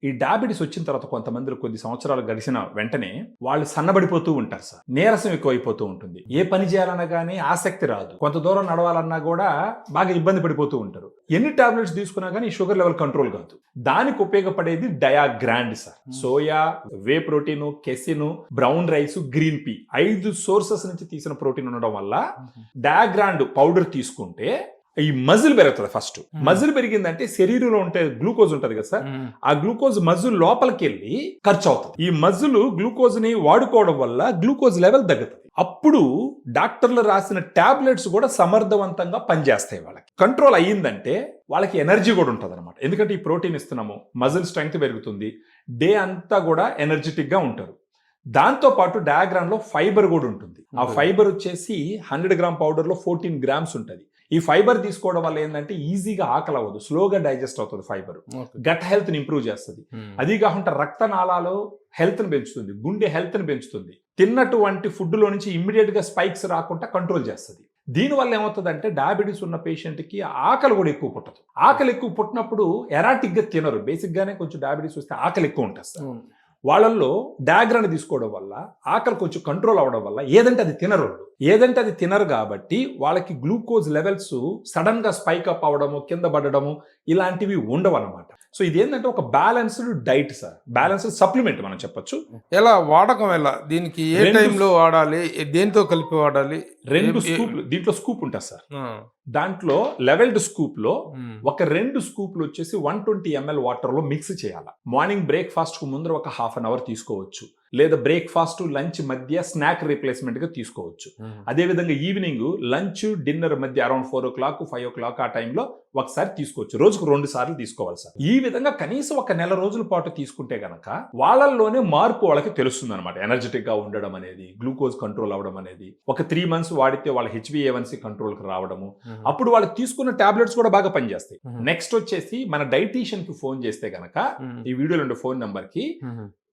ఈ డయాబెటీస్ వచ్చిన తర్వాత కొంతమంది కొద్ది సంవత్సరాలు గడిచిన వెంటనే వాళ్ళు సన్నబడిపోతూ ఉంటారు సార్. నీరసం ఎక్కువైపోతూ ఉంటుంది. ఏ పని చేయాలన్నా కానీ ఆసక్తి రాదు. కొంత దూరం నడవాలన్నా కూడా బాగా ఇబ్బంది పడిపోతూ ఉంటారు. ఎన్ని టాబ్లెట్స్ తీసుకున్నా కానీ షుగర్ లెవెల్ కంట్రోల్ కాదు. దానికి ఉపయోగపడేది డయాగ్రాండ్ sir. Soya, whey protein, casein, brown rice, green pea 5 sources నుంచి తీసిన ప్రోటీన్ ఉండడం వల్ల డయాగ్రాండ్ పౌడర్ తీసుకుంటే ఈ మజిల్ పెరుగుతుంది. ఫస్ట్ మజిల్ పెరిగిందంటే శరీరంలో ఉంటే గ్లూకోజ్ ఉంటది కదా సార్, ఆ గ్లూకోజ్ మజిల్ లోపలికి వెళ్ళి ఖర్చు అవుతుంది. ఈ మజిల్ గ్లూకోజ్ ని వాడుకోవడం వల్ల గ్లూకోజ్ లెవెల్ తగ్గుతుంది. అప్పుడు డాక్టర్లు రాసిన టాబ్లెట్స్ కూడా సమర్థవంతంగా పనిచేస్తాయి. వాళ్ళకి కంట్రోల్ అయ్యిందంటే వాళ్ళకి ఎనర్జీ కూడా ఉంటుంది అనమాట. ఎందుకంటే ఈ ప్రోటీన్ ఇస్తున్నాము, మజిల్ స్ట్రెంగ్త్ పెరుగుతుంది, డే అంతా కూడా ఎనర్జెటిక్ గా ఉంటారు. దాంతో పాటు డయాగ్రామ్ లో ఫైబర్ కూడా ఉంటుంది. ఆ ఫైబర్ వచ్చేసి 100 గ్రామ్ పౌడర్ లో 14 గ్రామ్స్ ఉంటుంది. ఈ ఫైబర్ తీసుకోవడం వల్ల ఏంటంటే ఈజీగా ఆకలి అవ్వదు, స్లోగా డైజెస్ట్ అవుతుంది. ఫైబర్ గట్ హెల్త్ ని ఇంప్రూవ్ చేస్తుంది. అది కాకుండా రక్తనాళాలు హెల్త్ ని పెంచుతుంది, గుండె హెల్త్ ని పెంచుతుంది. తిన్నటువంటి ఫుడ్ లో నుంచి ఇమ్మీడియట్ గా స్పైక్స్ రాకుండా కంట్రోల్ చేస్తుంది. దీనివల్ల ఏమవుతుందంటే డయాబెటీస్ ఉన్న పేషెంట్ కి ఆకలి కూడా ఎక్కువ పుట్టదు. ఆకలి ఎక్కువ పుట్టినప్పుడు ఎరాటిక్ గా తినరు. బేసిక్ గానే కొంచెం డయాబెటీస్ వస్తే ఆకలి ఎక్కువ ఉంటుంది సార్. వాళ్ళల్లో డయాగ్రామ్ తీసుకోవడం వల్ల ఆకలి కొంచెం కంట్రోల్ అవడం వల్ల ఏదంటే అది తినరు. ఏదంటే అది తినరు కాబట్టి వాళ్ళకి గ్లూకోజ్ లెవెల్స్ సడన్ గా స్పైక్ అప్ అవడము, కింద పడడము ఇలాంటివి ఉండవు అన్నమాట. సో ఇది ఏంటంటే ఒక balanced diet sir, balanced supplement మనం చెప్పొచ్చు. ఎలా వాడకం, ఎలా దీనికి ఏ టైంలో వాడాలి, దేంతో కలిపి వాడాలి? 2 స్కూప్లు దీంట్లో స్కూప్ ఉంటుంది సార్. దాంట్లో లెవెల్డ్ స్కూప్ లో ఒక 2 స్కూప్లు వచ్చేసి 120 ml వాటర్ లో మిక్స్ చేయాలి. మార్నింగ్ బ్రేక్ఫాస్ట్ కు ముందర ఒక ½ అన్ అవర్ తీసుకోవచ్చు, లేదా బ్రేక్ఫాస్ట్ లంచ్ మధ్య స్నాక్ రీప్లేస్మెంట్ గా తీసుకోవచ్చు. అదే విధంగా ఈవినింగ్ లంచ్ డిన్నర్ మధ్య అరౌండ్ 4 o'clock 5 o'clock ఆ టైంలో ఒకసారి తీసుకోవచ్చు. రోజుకు 2 సార్లు తీసుకోవాలి సార్. ఈ విధంగా కనీసం ఒక నెల రోజుల పాటు తీసుకుంటే గనక వాళ్ళల్లోనే మార్పు వాళ్ళకి తెలుస్తుంది అనమాట. ఎనర్జెటిక్ గా ఉండడం అనేది, గ్లూకోజ్ కంట్రోల్ అవడం అనేది. ఒక 3 months వాడితే వాళ్ళ HbA1c కంట్రోల్ కి రావడము, అప్పుడు వాళ్ళకి తీసుకున్న టాబ్లెట్స్ కూడా బాగా పనిచేస్తాయి. నెక్స్ట్ వచ్చేసి మన డైటీషియన్ కి ఫోన్ చేస్తే గనక ఈ వీడియోలో ఉండే ఫోన్ నెంబర్ కి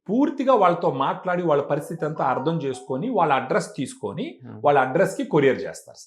పూర్తిగా వాళ్ళతో మాట్లాడి వాళ్ళ పరిస్థితి అంతా అర్థం చేసుకొని వాళ్ళ అడ్రస్ తీసుకొని వాళ్ళ అడ్రస్ కి కొరియర్ చేస్తారు సార్.